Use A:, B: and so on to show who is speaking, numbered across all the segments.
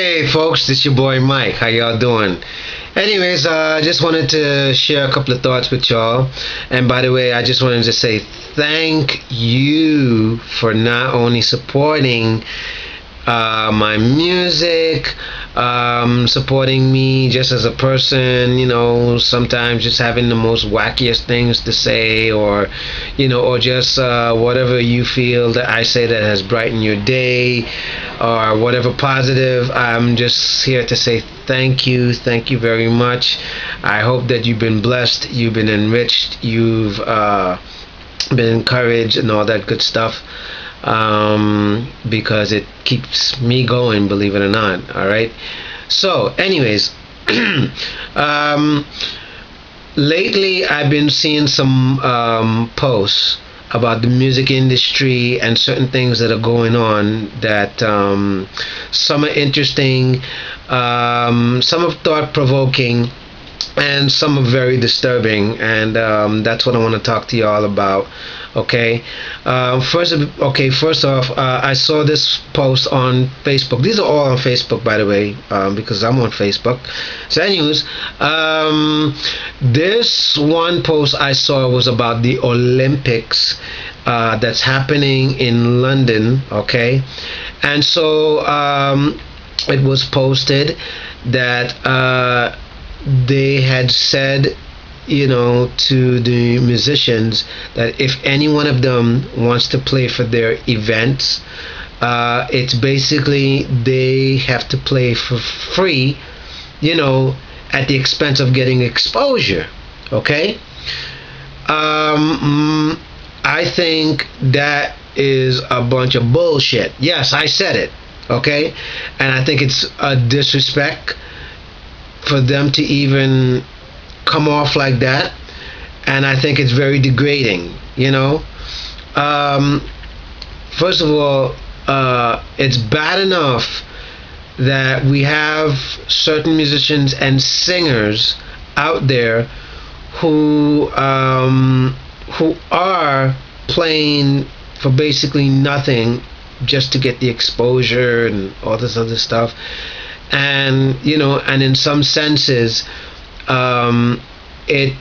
A: Hey folks, this your boy Mike. How y'all doing? Anyways, I just wanted to share a couple of thoughts with y'all. And by the way, I just wanted to say thank you for not only supporting my music, supporting me just as a person, sometimes just having the most wackiest things to say, or just whatever you feel that I say that has brightened your day, or whatever positive. I'm just here to say thank you very much. I hope that you've been blessed, you've been enriched, you've been encouraged, and all that good stuff, because it keeps me going, believe it or not. All right. So anyways, lately I've been seeing some posts about the music industry and certain things that are going on that, some are interesting, some are thought-provoking, and some are very disturbing, and that's what I want to talk to y'all about. Okay. First off, I saw this post on Facebook. These are all on Facebook, by the way, because I'm on Facebook. So anyways, this one post I saw was about the Olympics that's happening in London. Okay. And so it was posted that they had said, to the musicians, that if any one of them wants to play for their events, it's basically they have to play for free, at the expense of getting exposure. Okay. I think that is a bunch of bullshit. Yes, I said it. Okay. And I think it's a disrespect for them to even come off like that, and I think it's very degrading. First of all, it's bad enough that we have certain musicians and singers out there who are playing for basically nothing, just to get the exposure and all this other stuff. And and in some senses, it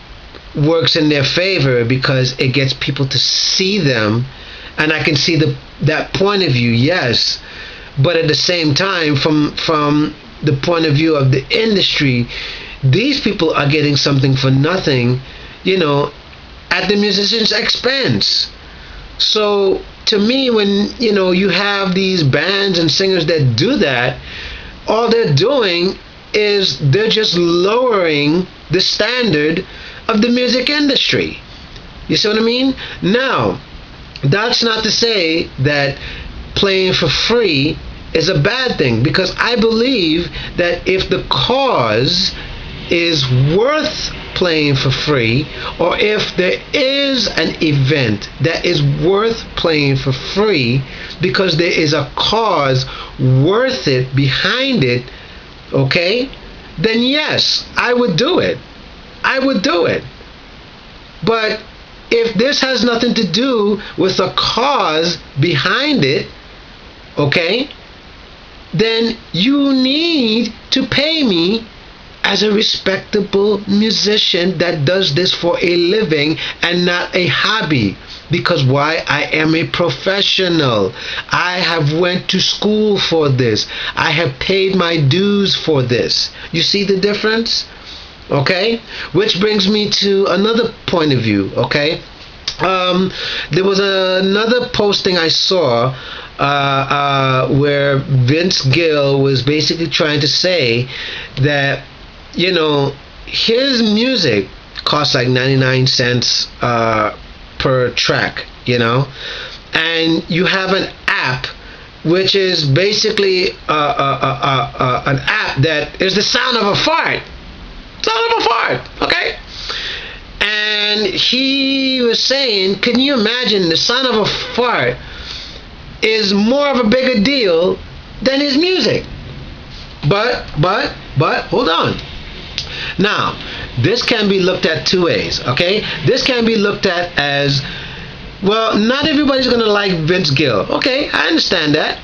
A: works in their favor because it gets people to see them, and I can see that point of view, yes. But at the same time, from the point of view of the industry, these people are getting something for nothing, at the musician's expense. So to me, when you have these bands and singers that do that, all they're doing is they're just lowering the standard of the music industry. You see what I mean? Now, that's not to say that playing for free is a bad thing, because I believe that if the cause is worth playing for free, or if there is an event that is worth playing for free because there is a cause worth it behind it, okay, then yes, I would do it. But if this has nothing to do with a cause behind it, okay, then you need to pay me as a respectable musician that does this for a living and not a hobby. Because why? I am a professional. I have went to school for this. I have paid my dues for this. You see the difference? Okay? Which brings me to another point of view. Okay? There was another posting I saw where Vince Gill was basically trying to say that, his music costs like 99 cents per track, and you have an app which is basically an app that is the sound of a fart. Okay? And he was saying, can you imagine, the sound of a fart is more of a bigger deal than his music. But hold on. Now, this can be looked at two ways, okay? This can be looked at as, well, not everybody's going to like Vince Gill. Okay, I understand that.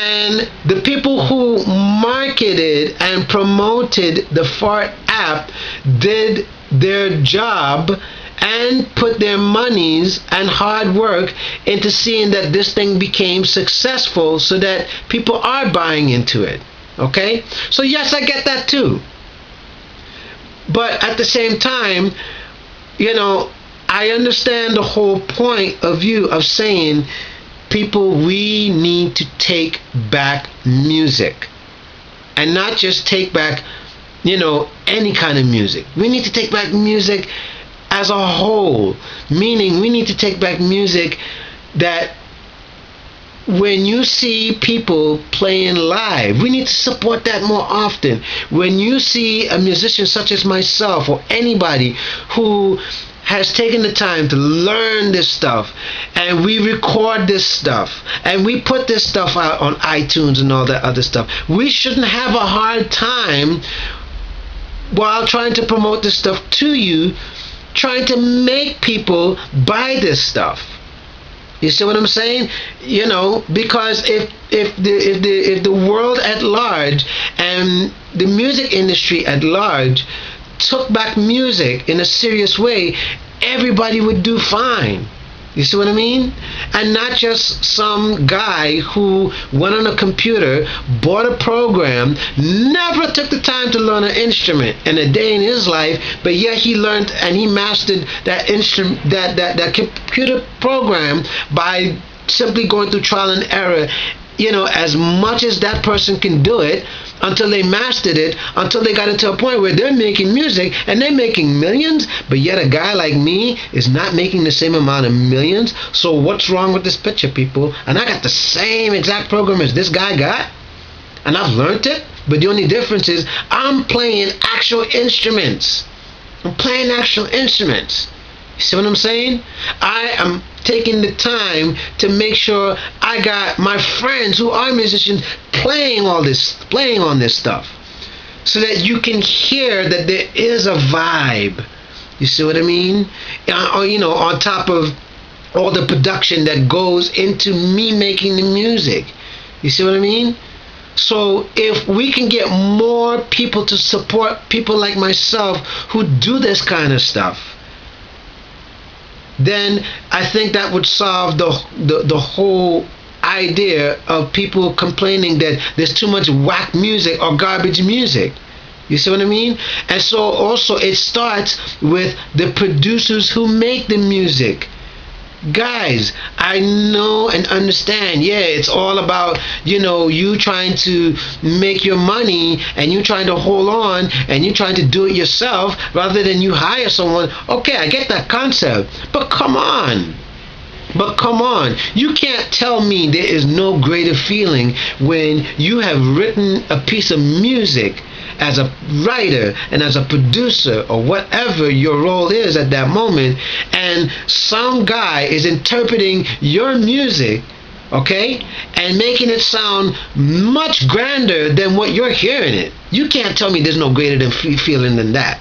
A: And the people who marketed and promoted the Fart app did their job and put their monies and hard work into seeing that this thing became successful so that people are buying into it. Okay? So yes, I get that too. But at the same time, I understand the whole point of view of saying, people, we need to take back music. And not just take back, any kind of music. We need to take back music as a whole. Meaning, we need to take back music that when you see people playing live, we need to support that more often. When you see a musician such as myself or anybody who has taken the time to learn this stuff, and we record this stuff, and we put this stuff out on iTunes and all that other stuff, we shouldn't have a hard time while trying to promote this stuff to you, trying to make people buy this stuff. You see what I'm saying? Because if the world at large and the music industry at large took back music in a serious way, everybody would do fine. You see what I mean? And not just some guy who went on a computer, bought a program, never took the time to learn an instrument in a day in his life, but yet he learned and he mastered that instrument, that computer program by simply going through trial and error. As much as that person can do it, until they mastered it, until they got into a point where they're making music and they're making millions, but yet a guy like me is not making the same amount of millions. So what's wrong with this picture, people? And I got the same exact program as this guy got, and I've learned it, but the only difference is I'm playing actual instruments. I'm playing actual instruments. You see what I'm saying? I am taking the time to make sure I got my friends who are musicians playing on this stuff, so that you can hear that there is a vibe. You see what I mean? On top of all the production that goes into me making the music. You see what I mean? So if we can get more people to support people like myself who do this kind of stuff, then I think that would solve the whole idea of people complaining that there's too much whack music or garbage music. You see what I mean? And so also it starts with the producers who make the music. Guys, I know and understand, it's all about, you trying to make your money and you trying to hold on and you trying to do it yourself rather than you hire someone. Okay, I get that concept, but come on. You can't tell me there is no greater feeling when you have written a piece of music as a writer and as a producer or whatever your role is at that moment, and some guy is interpreting your music, okay, and making it sound much grander than what you're hearing it. You can't tell me there's no greater than feeling than that.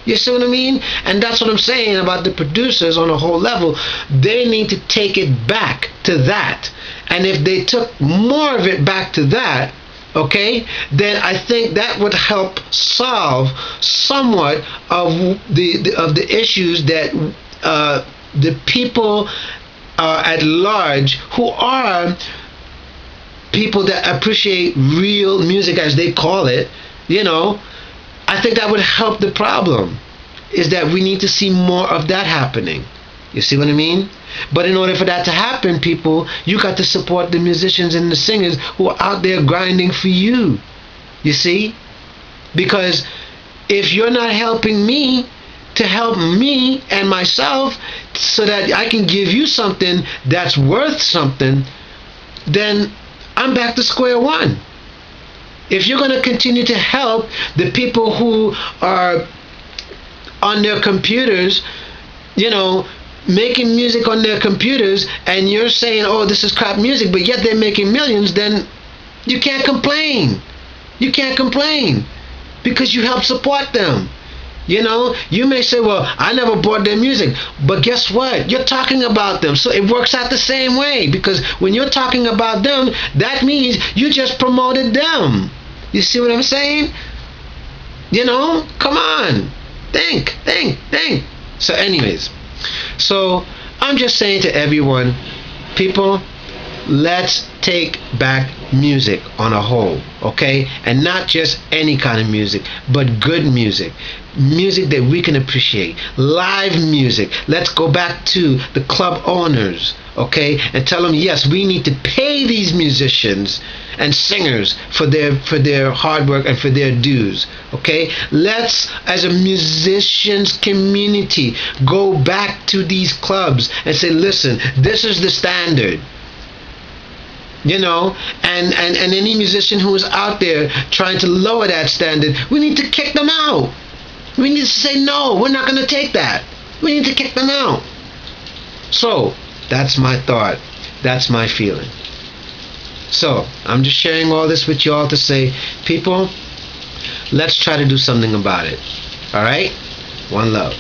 A: You see what I mean? And that's what I'm saying about the producers on a whole level. They need to take it back to that. And if they took more of it back to that, okay, then I think that would help solve somewhat of the issues that the people at large, who are people that appreciate real music, as they call it, I think that would help the problem, is that we need to see more of that happening. You see what I mean? But in order for that to happen, people, you got to support the musicians and the singers who are out there grinding for you. You see? Because if you're not helping me to help me and myself so that I can give you something that's worth something, then I'm back to square one. If you're going to continue to help the people who are on their computers, making music on their computers, and you're saying, oh, this is crap music, but yet they're making millions, then you can't complain. You can't complain because you help support them. You know, you may say, well, I never bought their music. But guess what? You're talking about them. So it works out the same way. Because when you're talking about them, that means you just promoted them. You see what I'm saying? You know, come on. Think. So anyways, so I'm just saying to everyone, people, let's take back music on a whole, okay? And not just any kind of music, but good music. Music that we can appreciate. Live music. Let's go back to the club owners, okay? And tell them, yes, we need to pay these musicians and singers for their hard work and for their dues, okay? Let's, as a musicians community, go back to these clubs and say, listen, this is the standard. You know, and any musician who is out there trying to lower that standard, we need to kick them out. We need to say, no, we're not going to take that. We need to kick them out. So, that's my thought. That's my feeling. So, I'm just sharing all this with y'all to say, people, let's try to do something about it. Alright? One love.